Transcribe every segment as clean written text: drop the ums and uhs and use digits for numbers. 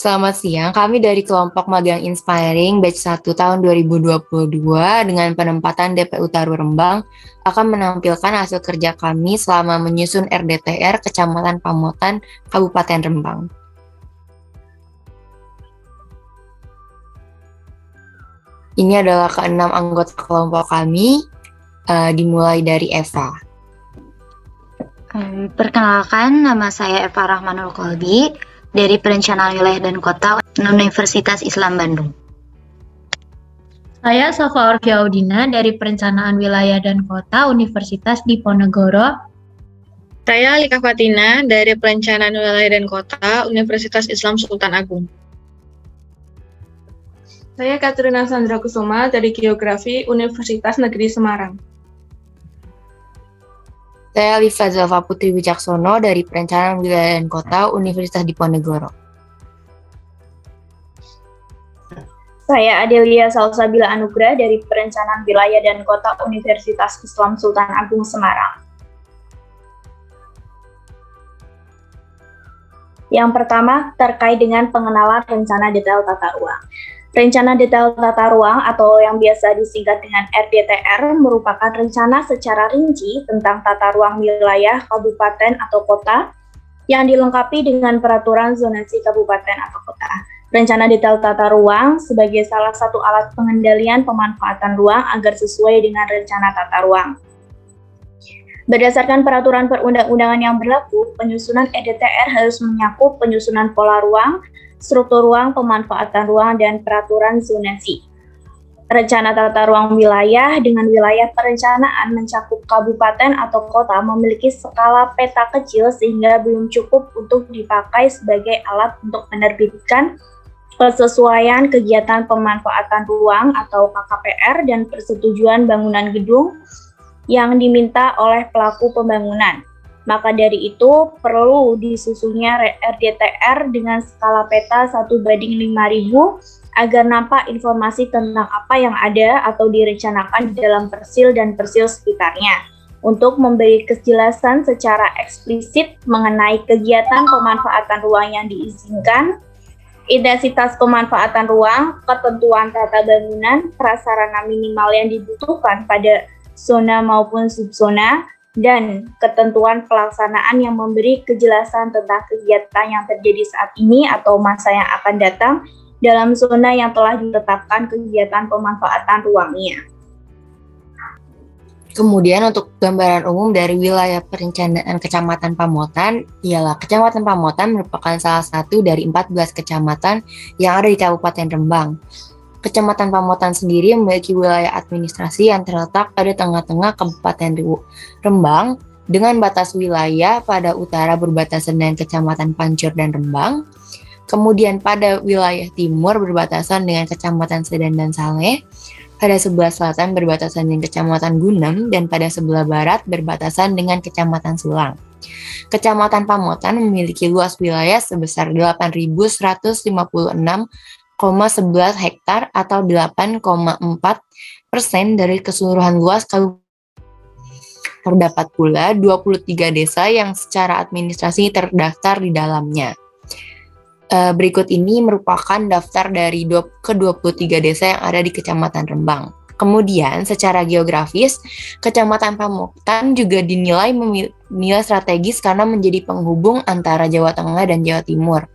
Selamat siang, kami dari kelompok Magang Inspiring Batch 1 tahun 2022 dengan penempatan DPU Taru Rembang akan menampilkan hasil kerja kami selama menyusun RDTR Kecamatan Pamotan, Kabupaten Rembang. Ini adalah keenam anggota kelompok kami, dimulai dari Eva. Perkenalkan, nama saya Eva Rahmanul Kolbi dari Perencanaan Wilayah dan Kota Universitas Islam Bandung. Saya Safa Orfiaudina dari Perencanaan Wilayah dan Kota Universitas Diponegoro. Saya Lika Fatina dari Perencanaan Wilayah dan Kota Universitas Islam Sultan Agung. Saya Katrina Sandra Kusuma dari Geografi Universitas Negeri Semarang. Saya Liva Zelva Putri Wicaksono dari Perencanaan Wilayah dan Kota Universitas Diponegoro. Saya Adelia Salsabila Anugrah dari Perencanaan Wilayah dan Kota Universitas Islam Sultan Agung Semarang. Yang pertama, terkait dengan pengenalan rencana detail tata ruang. Rencana detail tata ruang atau yang biasa disingkat dengan RDTR merupakan rencana secara rinci tentang tata ruang wilayah, kabupaten atau kota yang dilengkapi dengan peraturan zonasi kabupaten atau kota. Rencana detail tata ruang sebagai salah satu alat pengendalian pemanfaatan ruang agar sesuai dengan rencana tata ruang. Berdasarkan peraturan perundang-undangan yang berlaku, penyusunan RDTR harus menyakup penyusunan pola ruang, struktur ruang, pemanfaatan ruang, dan peraturan zonasi. Rencana tata ruang wilayah dengan wilayah perencanaan mencakup kabupaten atau kota memiliki skala peta kecil sehingga belum cukup untuk dipakai sebagai alat untuk menerbitkan persesuaian kegiatan pemanfaatan ruang atau KKPR dan persetujuan bangunan gedung yang diminta oleh pelaku pembangunan. Maka dari itu perlu disusunnya RDTR dengan skala peta 1:5000 agar nampak informasi tentang apa yang ada atau direncanakan di dalam persil dan persil sekitarnya untuk memberi kejelasan secara eksplisit mengenai kegiatan pemanfaatan ruang yang diizinkan, intensitas pemanfaatan ruang, ketentuan tata bangunan, prasarana minimal yang dibutuhkan pada zona maupun subzona, dan ketentuan pelaksanaan yang memberi kejelasan tentang kegiatan yang terjadi saat ini atau masa yang akan datang dalam zona yang telah ditetapkan kegiatan pemanfaatan ruangnya. Kemudian untuk gambaran umum dari wilayah perencanaan Kecamatan Pamotan, ialah Kecamatan Pamotan merupakan salah satu dari 14 kecamatan yang ada di Kabupaten Rembang. Kecamatan Pamotan sendiri memiliki wilayah administrasi yang terletak pada tengah-tengah Kabupaten Rembang dengan batas wilayah pada utara berbatasan dengan Kecamatan Pancur dan Rembang, kemudian pada wilayah timur berbatasan dengan Kecamatan Sedan dan Saleh, pada sebelah selatan berbatasan dengan Kecamatan Gunem, dan pada sebelah barat berbatasan dengan Kecamatan Sulang. Kecamatan Pamotan memiliki luas wilayah sebesar 8.156,11 hektar atau 8,4% dari keseluruhan luas kabupaten. Terdapat pula 23 desa yang secara administrasi terdaftar di dalamnya. Berikut ini merupakan daftar dari ke-23 desa yang ada di Kecamatan Rembang. Kemudian secara geografis, Kecamatan Pamotan juga dinilai strategis karena menjadi penghubung antara Jawa Tengah dan Jawa Timur.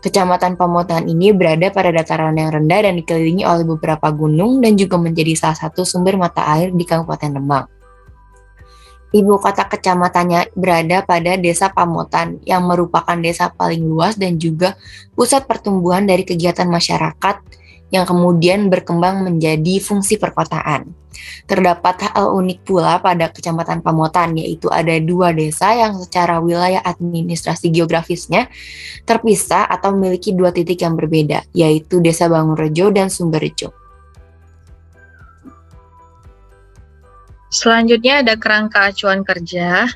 Kecamatan Pamotan ini berada pada dataran yang rendah dan dikelilingi oleh beberapa gunung dan juga menjadi salah satu sumber mata air di Kabupaten Rembang. Ibu kota kecamatannya berada pada Desa Pamotan yang merupakan desa paling luas dan juga pusat pertumbuhan dari kegiatan masyarakat yang kemudian berkembang menjadi fungsi perkotaan. Terdapat hal unik pula pada Kecamatan Pamotan, yaitu ada 2 desa yang secara wilayah administrasi geografisnya terpisah atau memiliki 2 titik yang berbeda, yaitu Desa Bangunrejo dan Sumberrejo. Selanjutnya ada kerangka acuan kerja.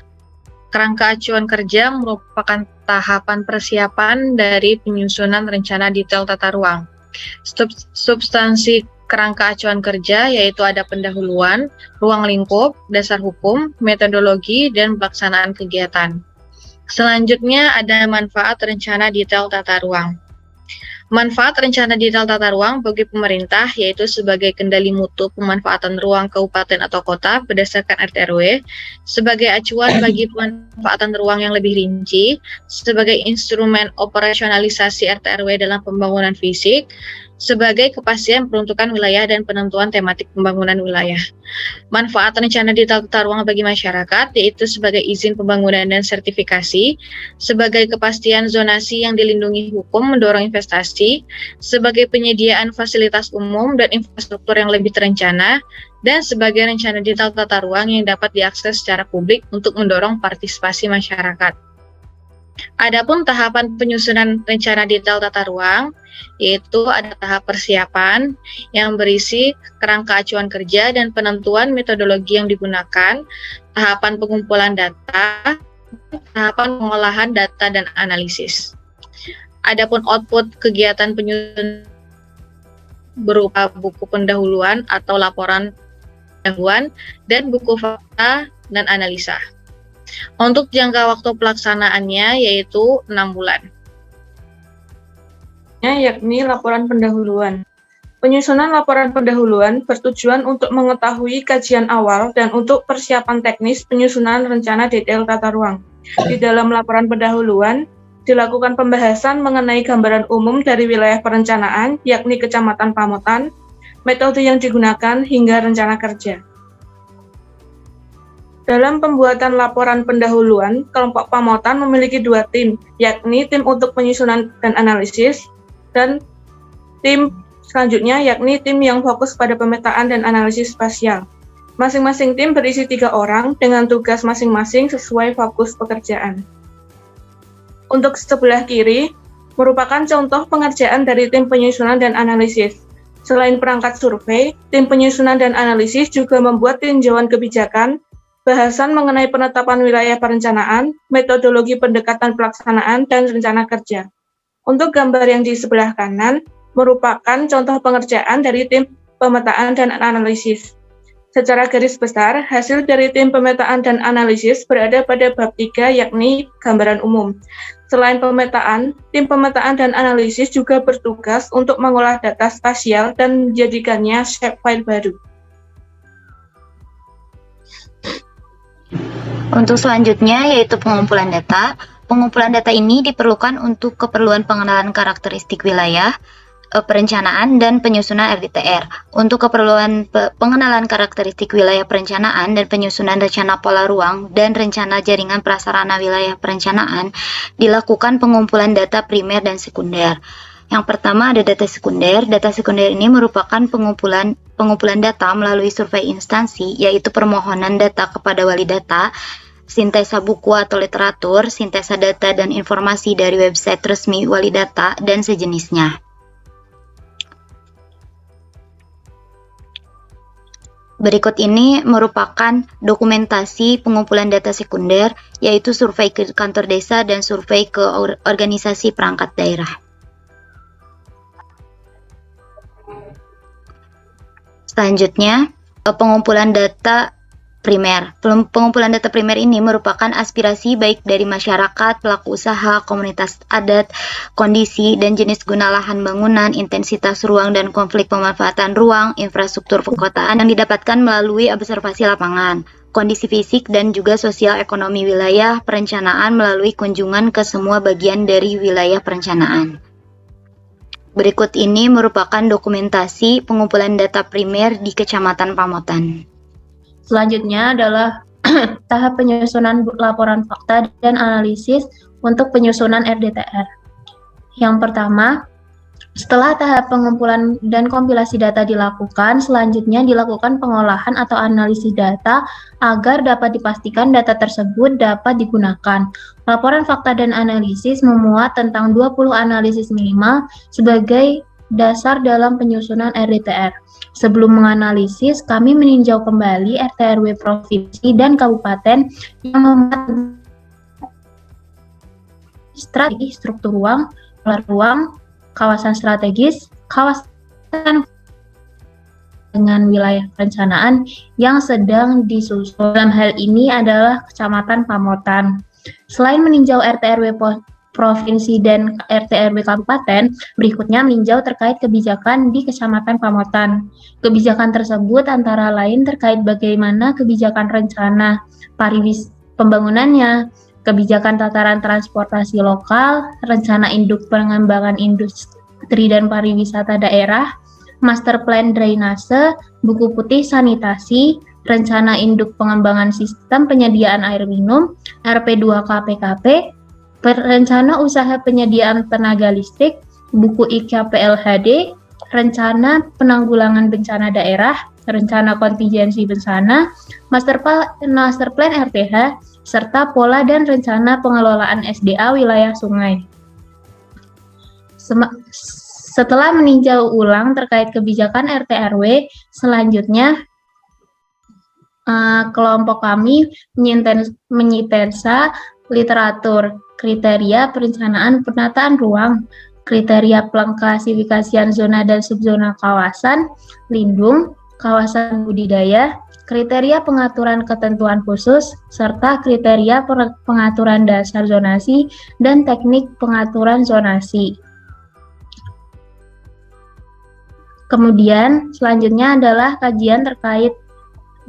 Kerangka acuan kerja merupakan tahapan persiapan dari penyusunan rencana detail tata ruang. Substansi kerangka acuan kerja yaitu ada pendahuluan, ruang lingkup, dasar hukum, metodologi, dan pelaksanaan kegiatan. Selanjutnya ada manfaat rencana detail tata ruang. Manfaat rencana detail tata ruang bagi pemerintah yaitu sebagai kendali mutu pemanfaatan ruang kabupaten atau kota berdasarkan RT/RW, sebagai acuan bagi pemanfaatan ruang yang lebih rinci, sebagai instrumen operasionalisasi RT/RW dalam pembangunan fisik, sebagai kepastian peruntukan wilayah dan penentuan tematik pembangunan wilayah. Manfaat rencana detail tata ruang bagi masyarakat yaitu sebagai izin pembangunan dan sertifikasi, sebagai kepastian zonasi yang dilindungi hukum mendorong investasi, sebagai penyediaan fasilitas umum dan infrastruktur yang lebih terencana, dan sebagai rencana detail tata ruang yang dapat diakses secara publik untuk mendorong partisipasi masyarakat. Adapun tahapan penyusunan rencana detail tata ruang, yaitu ada tahap persiapan yang berisi kerangka acuan kerja dan penentuan metodologi yang digunakan, tahapan pengumpulan data, tahapan pengolahan data dan analisis. Adapun output kegiatan penyusunan berupa buku pendahuluan atau laporan pendahuluan dan buku fakta dan analisa. Untuk jangka waktu pelaksanaannya yaitu 6 bulan. Yakni laporan pendahuluan. Penyusunan laporan pendahuluan bertujuan untuk mengetahui kajian awal dan untuk persiapan teknis penyusunan rencana detail tata ruang. Di dalam laporan pendahuluan, dilakukan pembahasan mengenai gambaran umum dari wilayah perencanaan, yakni Kecamatan Pamotan, metode yang digunakan hingga rencana kerja. Dalam pembuatan laporan pendahuluan, kelompok Pamotan memiliki 2 tim, yakni tim untuk penyusunan dan analisis, dan tim selanjutnya yakni tim yang fokus pada pemetaan dan analisis spasial. Masing-masing tim berisi 3 orang dengan tugas masing-masing sesuai fokus pekerjaan. Untuk sebelah kiri, merupakan contoh pengerjaan dari tim penyusunan dan analisis. Selain perangkat survei, tim penyusunan dan analisis juga membuat tinjauan kebijakan, bahasan mengenai penetapan wilayah perencanaan, metodologi pendekatan pelaksanaan, dan rencana kerja. Untuk gambar yang di sebelah kanan, merupakan contoh pengerjaan dari tim pemetaan dan analisis. Secara garis besar, hasil dari tim pemetaan dan analisis berada pada bab 3, yakni gambaran umum. Selain pemetaan, tim pemetaan dan analisis juga bertugas untuk mengolah data spasial dan menjadikannya shapefile baru. Untuk selanjutnya yaitu pengumpulan data. Pengumpulan data ini diperlukan untuk keperluan pengenalan karakteristik wilayah, perencanaan, dan penyusunan RDTR. Untuk keperluan pengenalan karakteristik wilayah perencanaan dan penyusunan rencana pola ruang dan rencana jaringan prasarana wilayah perencanaan, dilakukan pengumpulan data primer dan sekunder. Yang pertama ada data sekunder. Data sekunder ini merupakan pengumpulan data melalui survei instansi, yaitu permohonan data kepada wali data, sintesa buku atau literatur, sintesa data dan informasi dari website resmi wali data, dan sejenisnya. Berikut ini merupakan dokumentasi pengumpulan data sekunder, yaitu survei ke kantor desa dan survei ke organisasi perangkat daerah. Selanjutnya, pengumpulan data primer. Pengumpulan data primer ini merupakan aspirasi baik dari masyarakat, pelaku usaha, komunitas adat, kondisi dan jenis guna lahan bangunan, intensitas ruang dan konflik pemanfaatan ruang, infrastruktur perkotaan yang didapatkan melalui observasi lapangan, kondisi fisik dan juga sosial ekonomi wilayah perencanaan melalui kunjungan ke semua bagian dari wilayah perencanaan. Berikut ini merupakan dokumentasi pengumpulan data primer di Kecamatan Pamotan. Selanjutnya adalah tahap penyusunan laporan fakta dan analisis untuk penyusunan RDTR. Yang pertama, setelah tahap pengumpulan dan kompilasi data dilakukan, selanjutnya dilakukan pengolahan atau analisis data agar dapat dipastikan data tersebut dapat digunakan. Laporan fakta dan analisis memuat tentang 20 analisis minimal sebagai dasar dalam penyusunan RDTR. Sebelum menganalisis, kami meninjau kembali RT/RW provinsi dan kabupaten yang memuat strategi struktur ruang, pola ruang, kawasan strategis, kawasan dengan wilayah perencanaan yang sedang disusun. Dalam hal ini adalah Kecamatan Pamotan. Selain meninjau RT/RW provinsi dan RT/RW kabupaten, berikutnya meninjau terkait kebijakan di Kecamatan Pamotan. Kebijakan tersebut antara lain terkait bagaimana kebijakan rencana pembangunannya, kebijakan tataran transportasi lokal, rencana induk pengembangan industri dan pariwisata daerah, master plan drainase, buku putih sanitasi, rencana induk pengembangan sistem penyediaan air minum, RP2K-PKP, rencana usaha penyediaan tenaga listrik, buku IKPLHD, rencana penanggulangan bencana daerah, rencana kontingensi bencana, master plan RTH, serta pola dan rencana pengelolaan SDA wilayah sungai. Setelah meninjau ulang terkait kebijakan RT/RW, selanjutnya kelompok kami menyintensa literatur, kriteria perencanaan penataan ruang, kriteria pengklasifikasian zona dan subzona kawasan lindung, kawasan budidaya, kriteria pengaturan ketentuan khusus, serta kriteria pengaturan dasar zonasi dan teknik pengaturan zonasi. Kemudian selanjutnya adalah kajian terkait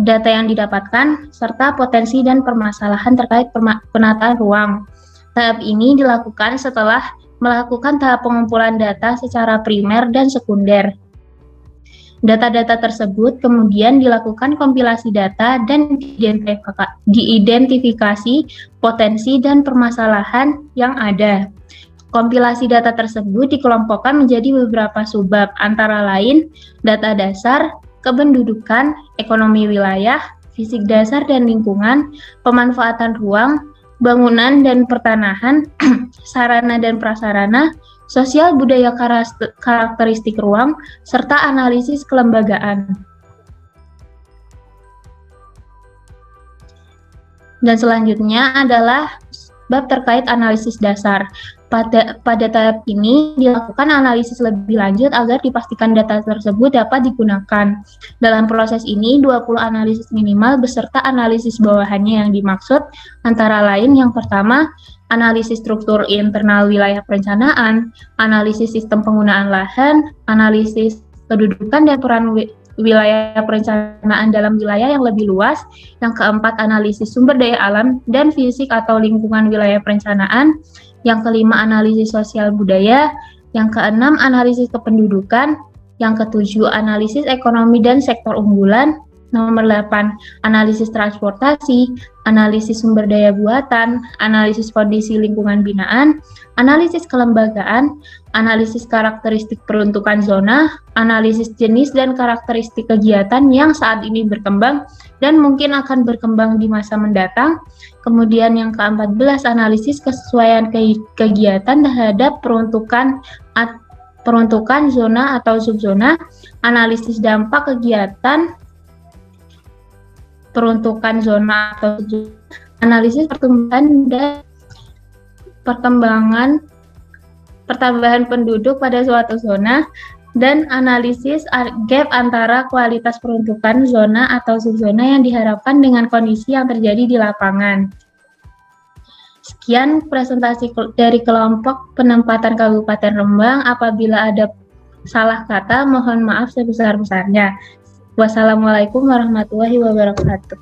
data yang didapatkan, serta potensi dan permasalahan terkait penataan ruang. Tahap ini dilakukan setelah melakukan tahap pengumpulan data secara primer dan sekunder. Data-data tersebut kemudian dilakukan kompilasi data dan diidentifikasi potensi dan permasalahan yang ada. Kompilasi data tersebut dikelompokkan menjadi beberapa subbab, antara lain data dasar, kependudukan, ekonomi wilayah, fisik dasar dan lingkungan, pemanfaatan ruang, bangunan dan pertanahan, sarana dan prasarana, sosial budaya karakteristik ruang, serta analisis kelembagaan. Dan selanjutnya adalah bab terkait analisis dasar. Pada tahap ini dilakukan analisis lebih lanjut agar dipastikan data tersebut dapat digunakan. Dalam proses ini 20 analisis minimal beserta analisis bawahannya yang dimaksud antara lain yang pertama, analisis struktur internal wilayah perencanaan, analisis sistem penggunaan lahan, analisis kedudukan dan peran wilayah perencanaan dalam wilayah yang lebih luas. Yang keempat, analisis sumber daya alam dan fisik atau lingkungan wilayah perencanaan. Yang kelima, analisis sosial budaya. Yang keenam, analisis kependudukan. Yang ketujuh, analisis ekonomi dan sektor unggulan. Nomor 8, analisis transportasi, analisis sumber daya buatan, analisis kondisi lingkungan binaan, analisis kelembagaan, analisis karakteristik peruntukan zona, analisis jenis dan karakteristik kegiatan yang saat ini berkembang dan mungkin akan berkembang di masa mendatang. Kemudian yang ke-14, analisis kesesuaian kegiatan terhadap peruntukan zona atau subzona, analisis dampak kegiatan peruntukan zona atau subzona, analisis pertumbuhan dan pertambahan penduduk pada suatu zona, dan analisis gap antara kualitas peruntukan zona atau subzona yang diharapkan dengan kondisi yang terjadi di lapangan. Sekian presentasi dari kelompok penempatan Kabupaten Rembang. Apabila ada salah kata, mohon maaf sebesar-besarnya. Wassalamualaikum warahmatullahi wabarakatuh.